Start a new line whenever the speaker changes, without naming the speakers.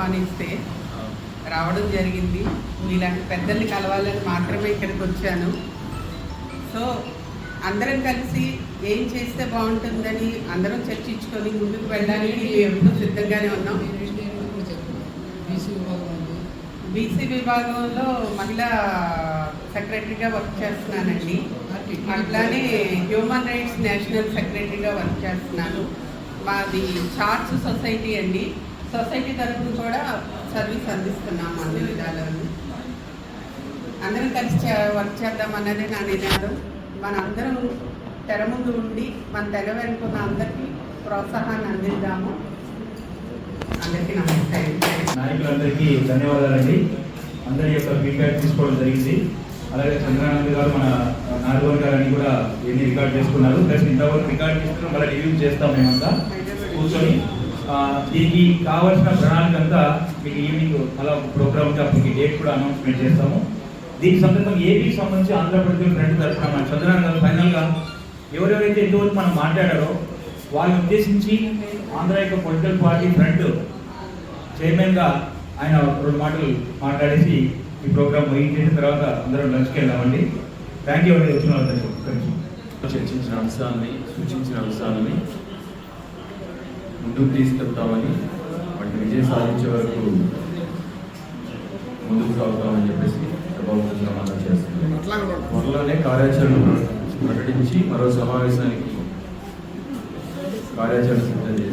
ఆహ్వానిస్తే రావడం జరిగింది. మీలాంటి పెద్దల్ని కలవాలని మాత్రమే ఇక్కడికి వచ్చాను. సో అందరం కలిసి ఏం చేస్తే బాగుంటుందని అందరం చర్చించుకొని ముందుకు వెళ్ళడానికి ఎప్పుడూ సిద్ధంగానే ఉన్నాం. బీసీ విభాగంలో మహిళా సెక్రటరీగా వర్క్ చేస్తున్నానండి. అట్లానే హ్యూమన్ రైట్స్ నేషనల్ సెక్రటరీగా వర్క్ చేస్తున్నాను. మాది చార్ట్స్ సొసైటీ అండి. సొసైటీ తరఫున కూడా సర్వీస్ అందిస్తున్నాము అన్ని విధాలను. అందరం కలిసి వర్క్ చేద్దామన్నది నా నినాదం. మన అందరం తెర ముందు ఉండి మన తెర వెనుకున్న అందరికీ ప్రోత్సాహాన్ని అందిద్దాము. అందరికీ నమస్తే.
నాయకులందరికీ ధన్యవాదాలండి. అందరి యొక్క ఫీడ్బ్యాక్ తీసుకోవడం జరిగింది. అలాగే చంద్రానంద్ గారు, మన నాగవన్ గారు అని కూడా ఎన్ని రికార్డ్ చేసుకున్నారు. ప్లస్ ఇంతవరకు రికార్డ్ చేసుకున్నాం, మళ్ళీ రివ్యూ చేస్తాం మేమంతా కూర్చొని. దీనికి కావాల్సిన ప్రణాళిక అంతా మీకు ఈవినింగ్ అలా ప్రోగ్రామ్కి అప్పటికి డేట్ కూడా అనౌన్స్మెంట్ చేస్తాము. దీనికి సందర్భంగా ఏపీకి సంబంధించి ఆంధ్రప్రదేశ్ ఫ్రంట్ తరఫున మన చంద్రనారాయణ గారు ఫైనల్గా ఎవరెవరైతే ఎంతవరకు మనం మాట్లాడారో వాళ్ళని ఉద్దేశించి ఆంధ్ర యొక్క పొలిటికల్ పార్టీ ఫ్రంట్ చైర్మన్గా ఆయన 2 మాటలు మాట్లాడేసి ఈ ప్రోగ్రామ్ ముగించేసిన తర్వాత అందరం లంచ్కి వెళ్దామండి. థ్యాంక్ యూ అండి వచ్చిన వాళ్ళందరికీ.
చర్చించిన అంశాలని, సూచించిన అంశాలని ముందుకు తీసుకెళ్తామని, వాటి విజయం సాధించే వరకు ముందుకు సాగుతామని చెప్పేసి ప్రభావం చేస్తున్నాం. త్వరలోనే కార్యాచరణ ప్రకటించి మరో సమావేశానికి కార్యాచరణ సిద్ధం చేసి